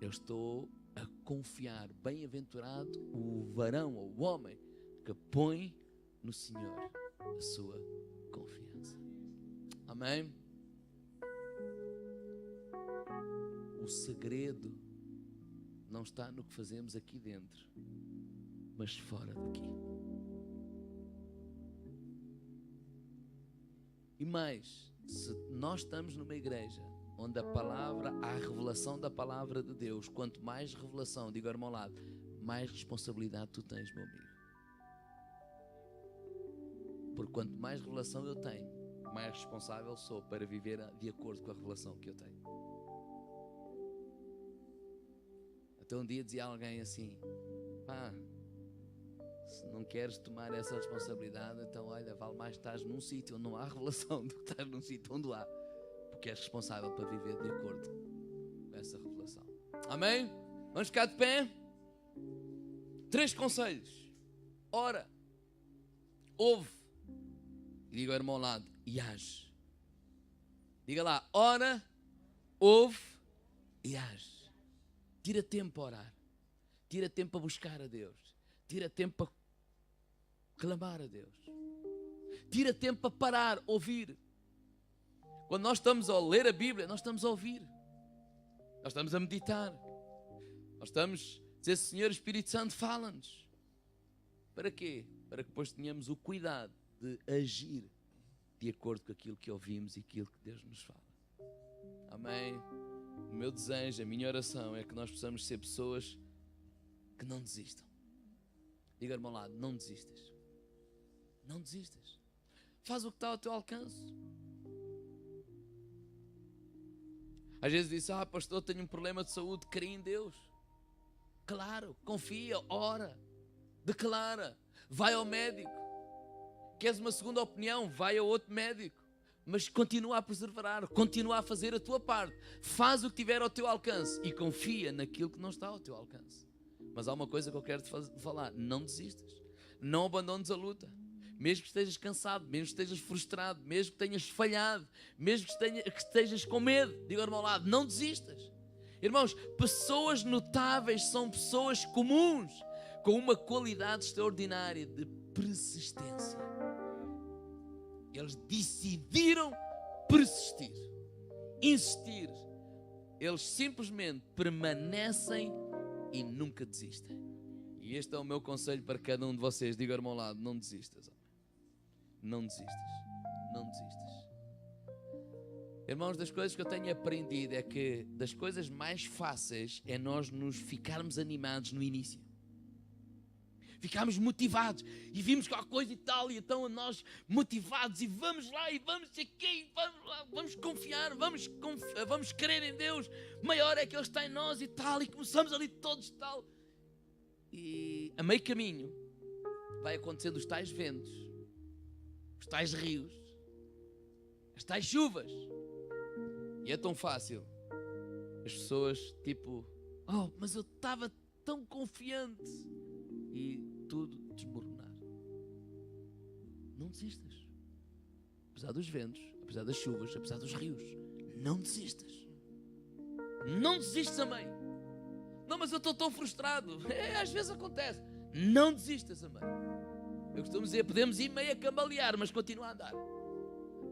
Eu estou a confiar. Bem-aventurado o varão ou o homem que põe no Senhor a sua confiança. Amém? O segredo não está no que fazemos aqui dentro, mas fora daqui. E mais, se nós estamos numa igreja onde a palavra, há a revelação da palavra de Deus, quanto mais revelação, digo ao irmão ao lado, mais responsabilidade tu tens, meu amigo. Porque quanto mais revelação eu tenho, mais responsável sou para viver de acordo com a revelação que eu tenho. Até um dia dizia alguém assim: se não queres tomar essa responsabilidade, então olha, vale mais estás num sítio onde não há revelação do que estás num sítio onde há, porque és responsável para viver de acordo com essa revelação. Amém? Vamos ficar de pé? 3 conselhos. Ora, ouve, e diga ao irmão ao lado, e age. Diga lá: ora, ouve e age. Tira tempo para orar, tira tempo para buscar a Deus, tira tempo para clamar a Deus, tira tempo para parar, ouvir. Quando nós estamos a ler a Bíblia, nós estamos a ouvir, nós estamos a meditar, nós estamos a dizer: Senhor Espírito Santo, fala-nos. Para quê? Para que depois tenhamos o cuidado de agir de acordo com aquilo que ouvimos e aquilo que Deus nos fala. Amém? O meu desejo, a minha oração é que nós possamos ser pessoas que não desistam. Diga ao irmão ao lado: não desistas. Não desistas. Faz o que está ao teu alcance. Às vezes diz: pastor, tenho um problema de saúde, creio em Deus. Claro, confia, ora, declara, vai ao médico. Queres uma segunda opinião? Vai a outro médico. Mas continua a perseverar, continua a fazer a tua parte. Faz o que tiver ao teu alcance e confia naquilo que não está ao teu alcance. Mas há uma coisa que eu quero te falar: não desistas, não abandones a luta. Mesmo que estejas cansado, mesmo que estejas frustrado, mesmo que tenhas falhado, mesmo que estejas com medo, diga ao irmão ao lado: não desistas. Irmãos, pessoas notáveis são pessoas comuns, com uma qualidade extraordinária de persistência. Eles decidiram persistir. insistir. Eles simplesmente permanecem e nunca desistem. E este é o meu conselho para cada um de vocês. Diga ao meu lado, não desistas. Não desistas. Não desistas. Irmãos, das coisas que eu tenho aprendido é que das coisas mais fáceis é nós nos ficarmos animados no início. Ficámos motivados e vimos qualquer coisa e tal, e então nós motivados e vamos lá e vamos aqui, vamos lá, vamos confiar, vamos crer em Deus, maior é que Ele está em nós e tal, e começamos ali todos e tal. E a meio caminho vai acontecendo os tais ventos, os tais rios, as tais chuvas. E é tão fácil as pessoas tipo, oh, mas eu estava tão confiante, e tudo desmoronar. Não desistas. Apesar dos ventos, apesar das chuvas, apesar dos rios, não desistas. Não desistas, amém. Não, mas eu estou tão frustrado. Às vezes acontece. Não desistas, amém. Eu costumo dizer, podemos ir meio a cambalear, mas continua a andar.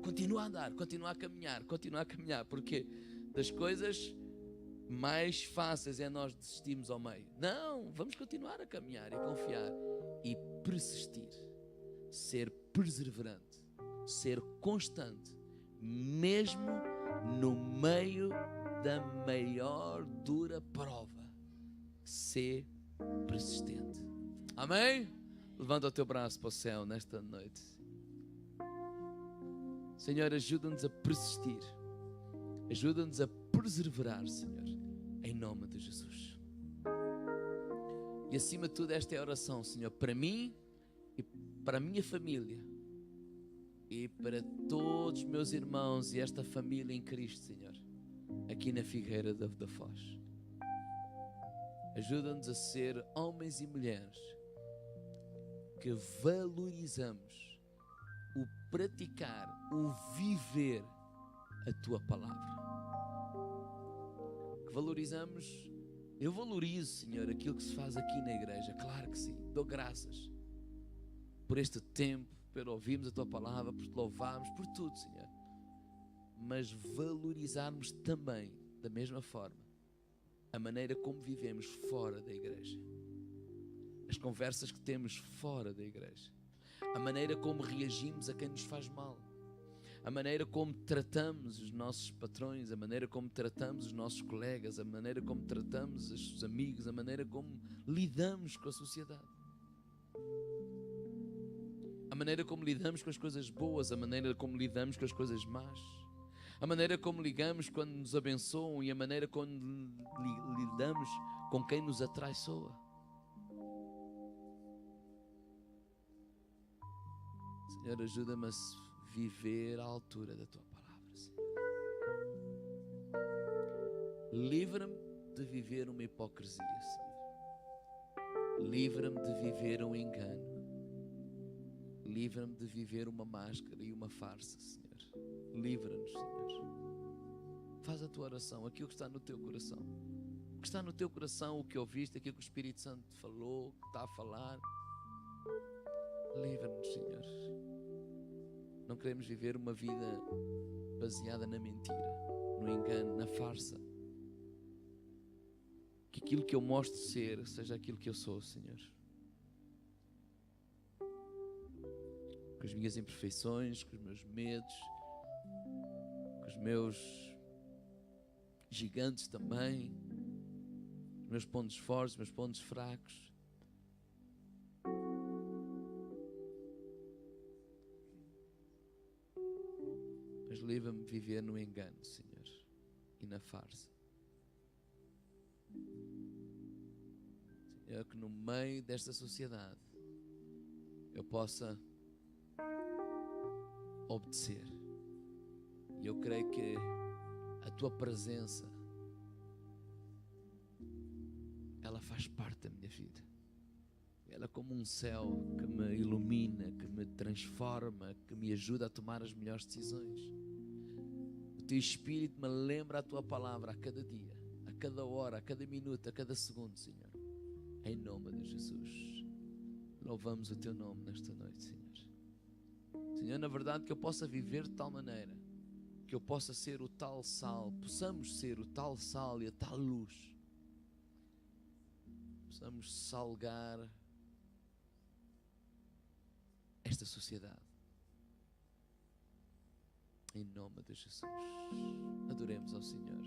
Continua a andar, continua a caminhar. Porque das coisas mais fáceis é nós desistirmos ao meio. Não, vamos continuar a caminhar e confiar e persistir, ser perseverante, ser constante, mesmo no meio da maior dura prova. Ser persistente. Amém? Levanta o teu braço para o céu nesta noite. Senhor, ajuda-nos a persistir. Ajuda-nos a perseverar, Senhor, em nome de Jesus. E acima de tudo, esta é a oração, Senhor, para mim e para a minha família e para todos os meus irmãos e esta família em Cristo, Senhor, aqui na Figueira da Foz. Ajuda-nos a ser homens e mulheres que valorizamos o praticar, o viver a Tua Palavra. Que valorizamos, eu valorizo, Senhor, aquilo que se faz aqui na igreja, claro que sim, dou graças por este tempo, por ouvirmos a Tua Palavra, por Te louvarmos, por tudo, Senhor, mas valorizarmos também, da mesma forma, a maneira como vivemos fora da igreja, as conversas que temos fora da igreja, a maneira como reagimos a quem nos faz mal, a maneira como tratamos os nossos patrões, a maneira como tratamos os nossos colegas, a maneira como tratamos os amigos, a maneira como lidamos com a sociedade, a maneira como lidamos com as coisas boas, a maneira como lidamos com as coisas más, a maneira como ligamos quando nos abençoam e a maneira como lidamos com quem nos atraiçoa. Senhor, ajuda-me a viver à altura da Tua Palavra, Senhor. Livra-me de viver uma hipocrisia, Senhor. Livra-me de viver um engano. Livra-me de viver uma máscara e uma farsa, Senhor. Livra-nos, Senhor. Faz a Tua oração, aquilo que está no Teu coração. O que está no Teu coração, o que ouviste, aquilo que o Espírito Santo te falou, que está a falar. Livra-nos, Senhor. Não queremos viver uma vida baseada na mentira, no engano, na farsa. Que aquilo que eu mostro ser seja aquilo que eu sou, Senhor. Com as minhas imperfeições, com os meus medos, com os meus gigantes também, os meus pontos fortes, os meus pontos fracos. Mas leva-me a viver no engano, Senhor, e na farsa. Senhor, que no meio desta sociedade eu possa obedecer. E eu creio que a Tua presença, ela faz parte da minha vida. Ela é como um céu que me ilumina, que me transforma, que me ajuda a tomar as melhores decisões. O Teu Espírito me lembra a Tua palavra a cada dia, a cada hora, a cada minuto, a cada segundo, Senhor. Em nome de Jesus. Louvamos o Teu nome nesta noite, Senhor. Senhor, na verdade, que eu possa viver de tal maneira que eu possa ser o tal sal, possamos ser o tal sal e a tal luz, possamos salgar esta sociedade. Em nome de Jesus, adoremos ao Senhor.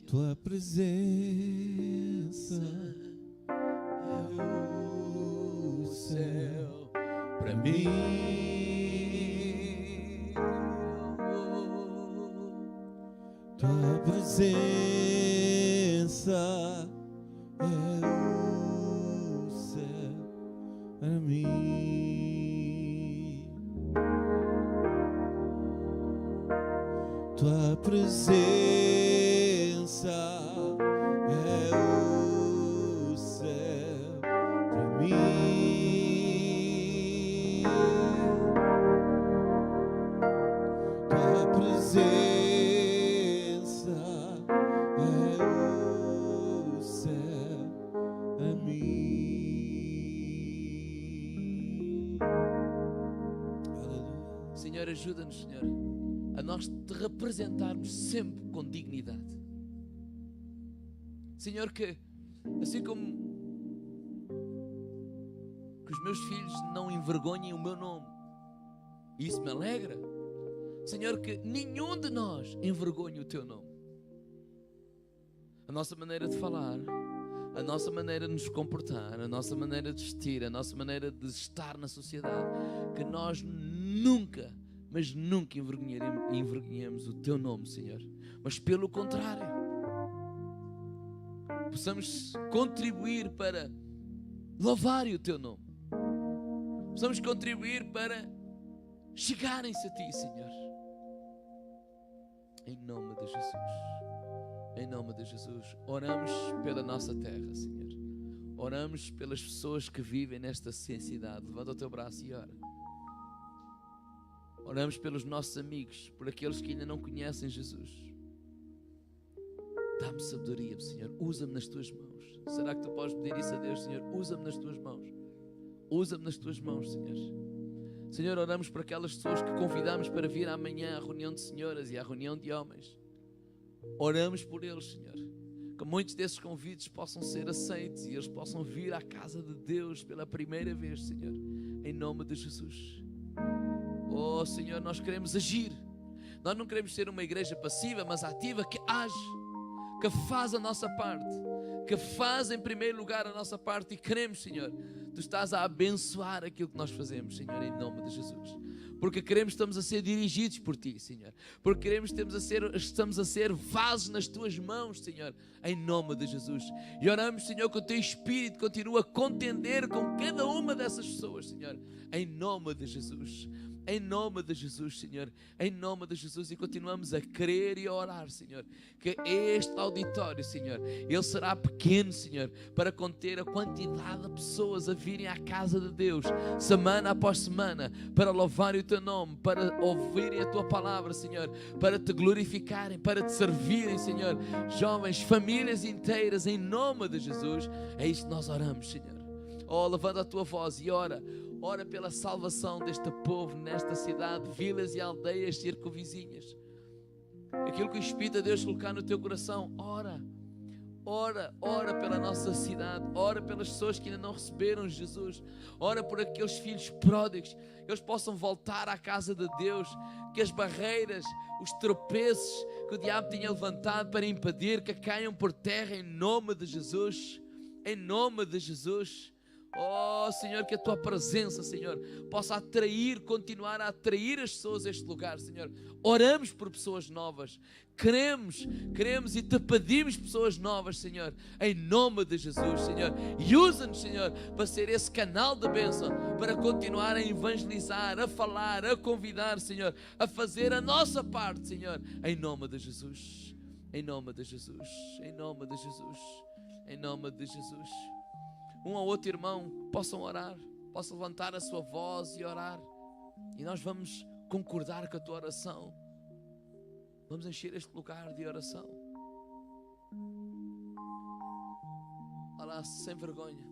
Tua presença é o céu para mim. Tua presença é o céu para mim. Tua presença é o céu para mim. Tua presença é o céu para mim. Aleluia. Senhor, ajuda-nos, Senhor, a nós te representarmos sempre com dignidade. Senhor, que assim como que os meus filhos não envergonhem o meu nome, e isso me alegra. Senhor, que nenhum de nós envergonhe o teu nome. A nossa maneira de falar, a nossa maneira de nos comportar, a nossa maneira de vestir, a nossa maneira de estar na sociedade, que nós nunca, mas nunca envergonhemos o teu nome, Senhor. Mas pelo contrário, possamos contribuir para louvar o teu nome. Possamos contribuir para chegarem-se a ti, Senhor. Em nome de Jesus. Em nome de Jesus. Oramos pela nossa terra, Senhor. Oramos pelas pessoas que vivem nesta cidade. Levanta o teu braço e ora. Oramos pelos nossos amigos, por aqueles que ainda não conhecem Jesus. Dá-me sabedoria, Senhor. Usa-me nas tuas mãos. Será que tu podes pedir isso a Deus, Senhor? Usa-me nas tuas mãos. Usa-me nas tuas mãos, Senhor. Senhor, oramos por aquelas pessoas que convidamos para vir amanhã à reunião de senhoras e à reunião de homens. Oramos por eles, Senhor. Que muitos desses convites possam ser aceitos e eles possam vir à casa de Deus pela primeira vez, Senhor. Em nome de Jesus. Oh, Senhor, nós queremos agir. Nós não queremos ser uma igreja passiva, mas ativa, que age, que faz a nossa parte, que faz em primeiro lugar a nossa parte. E queremos, Senhor, Tu estás a abençoar aquilo que nós fazemos, Senhor, em nome de Jesus. Porque queremos, estamos a ser dirigidos por Ti, Senhor. Porque queremos, estamos a ser vasos nas Tuas mãos, Senhor, em nome de Jesus. E oramos, Senhor, que o Teu Espírito continue a contender com cada uma dessas pessoas, Senhor, em nome de Jesus. Em nome de Jesus, Senhor. Em nome de Jesus. E continuamos a crer e a orar, Senhor, que este auditório, Senhor, ele será pequeno, Senhor, para conter a quantidade de pessoas a virem à casa de Deus, semana após semana, para louvarem o Teu nome, para ouvirem a Tua palavra, Senhor, para Te glorificarem, para Te servirem, Senhor. Jovens, famílias inteiras, em nome de Jesus. É isto que nós oramos, Senhor. Oh, levanta a tua voz e ora. Ora pela salvação deste povo nesta cidade, vilas e aldeias circunvizinhas. Aquilo que o Espírito de Deus colocar no teu coração, ora. Ora pela nossa cidade. Ora pelas pessoas que ainda não receberam Jesus. Ora por aqueles filhos pródigos, que eles possam voltar à casa de Deus. Que as barreiras, os tropeços que o diabo tinha levantado para impedir que caiam por terra, em nome de Jesus. Em nome de Jesus. Oh, Senhor, que a Tua presença, Senhor, possa atrair, continuar a atrair as pessoas a este lugar, Senhor. Oramos por pessoas novas. Queremos e Te pedimos pessoas novas, Senhor, em nome de Jesus, Senhor. E usa-nos, Senhor, para ser esse canal de bênção, para continuar a evangelizar, a falar, a convidar, Senhor, a fazer a nossa parte, Senhor, em nome de Jesus. Em nome de Jesus. Em nome de Jesus. Em nome de Jesus. Um ou outro irmão possam orar, possam levantar a sua voz e orar, e nós vamos concordar com a tua oração. Vamos encher este lugar de oração. Olha lá, sem vergonha.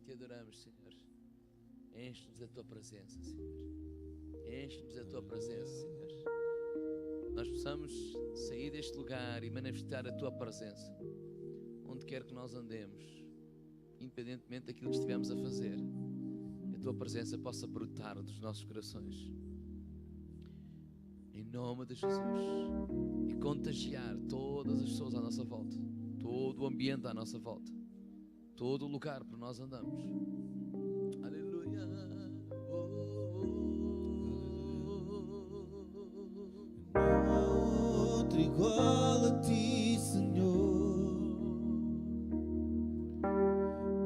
Te adoramos, Senhor. Enche-nos da tua presença, Senhor. Enche-nos da tua presença, Senhor. Nós possamos sair deste lugar e manifestar a tua presença onde quer que nós andemos, independentemente daquilo que estivermos a fazer. Que a tua presença possa brotar dos nossos corações, em nome de Jesus, e contagiar todas as pessoas à nossa volta, todo o ambiente à nossa volta, todo o lugar por nós andamos. Aleluia. Não há outro igual a ti, Senhor.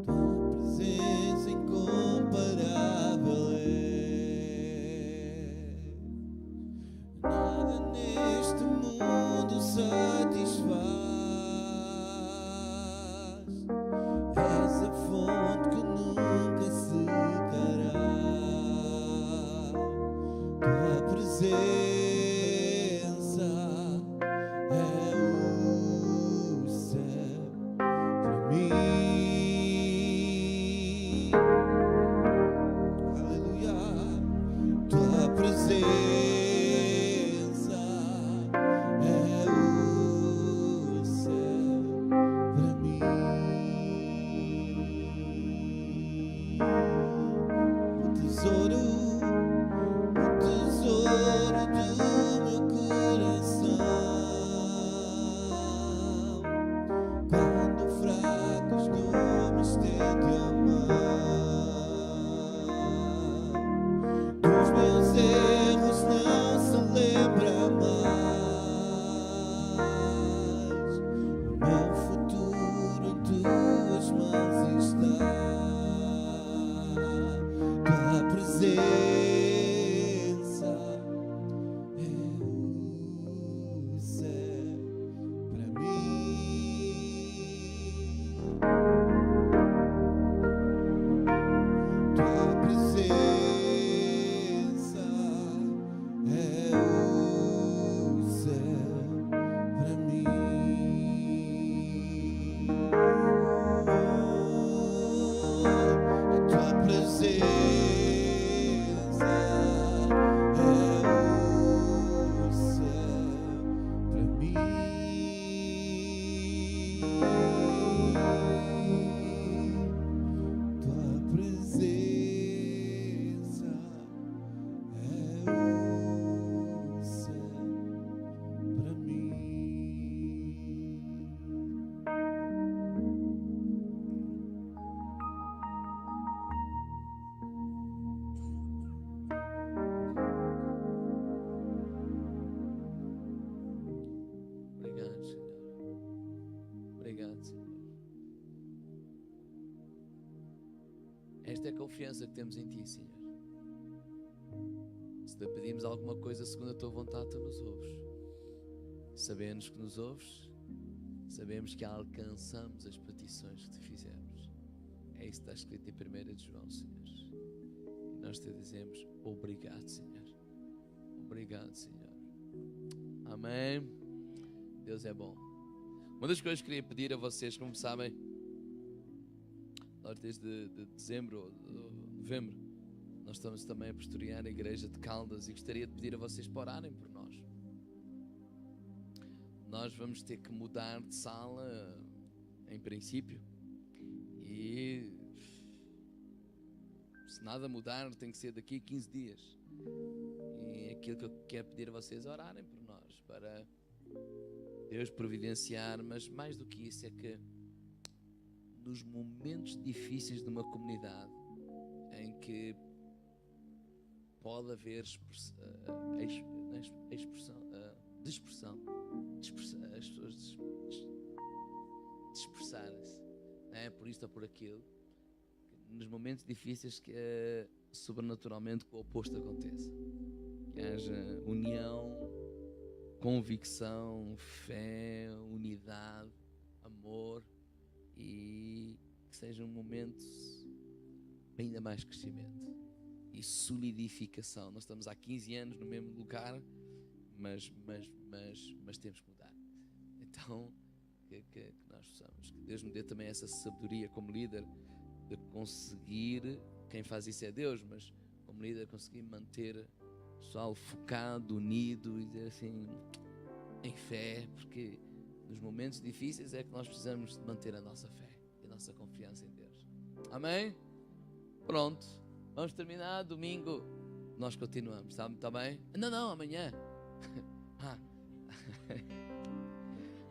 Tua presença incomparável é. Nada neste mundo satisfaz. És a fonte que nunca secará. Tua presença é o céu para mim. Aleluia. Tua presença é o céu para mim. O tesouro do meu coração. Quando fraco estou, me estende a mão. Dos meus erros não se lembra mais. O meu futuro em tuas mãos está. Tua presença é o céu para mim. Tua presença é o céu para mim. A tua presença é o céu para mim. Tua presença é o céu para mim. Obrigado, Senhor. Obrigado, Senhor. Esta é a confiança que temos em ti, Senhor. Se te pedimos alguma coisa segundo a tua vontade, tu nos ouves. Sabemos que nos ouves, sabemos que alcançamos as petições que te fizemos. É isso que está escrito em 1 de João, Senhor. nós te dizemos obrigado, Senhor. Obrigado, Senhor. Amém. Deus é bom. Uma das coisas que queria pedir a vocês, como sabem, nós desde dezembro, novembro, nós estamos também a pastorear a igreja de Caldas e gostaria de pedir a vocês para orarem por nós. Nós vamos ter que mudar de sala, em princípio, e se nada mudar, tem que ser daqui a 15 dias. E aquilo que eu quero pedir a vocês é orarem por nós, para Deus providenciar, mas mais do que isso é que nos momentos difíceis de uma comunidade em que pode haver dispersão, as pessoas dispersarem-se, por isto ou por aquilo, nos momentos difíceis que sobrenaturalmente o oposto aconteça, que haja união, convicção, fé, unidade, amor, e que sejam momentos de ainda mais crescimento e solidificação. Nós estamos há 15 anos no mesmo lugar, mas temos que mudar. Então que nós possamos, que Deus me dê também essa sabedoria como líder, de conseguir, quem faz isso é Deus, mas como líder conseguir manter o pessoal focado, unido e dizer assim, em fé, porque nos momentos difíceis é que nós precisamos de manter a nossa fé e a nossa confiança em Deus. Amém? Pronto, vamos terminar. Domingo nós continuamos, está bem? Não, amanhã.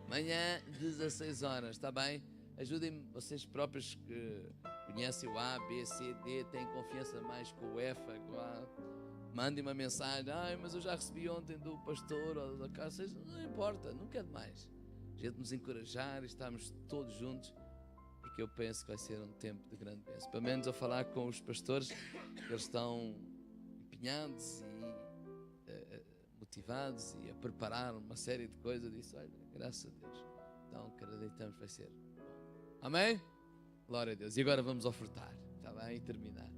Amanhã 16 horas, está bem? Ajudem-me vocês próprios que conhecem o A, B, C, D, têm confiança mais com o F, com o A. Mandem uma mensagem, mas eu já recebi ontem do pastor ou da casa, não importa, nunca é demais. A gente nos encorajar e estarmos todos juntos, porque eu penso que vai ser um tempo de grande bênção. Pelo menos a falar com os pastores, eles estão empenhados e motivados e a preparar uma série de coisas. Disse, olha, graças a Deus. Então, acreditamos que vai ser bom. Amém? Glória a Deus. E agora vamos ofertar, está bem? E terminar.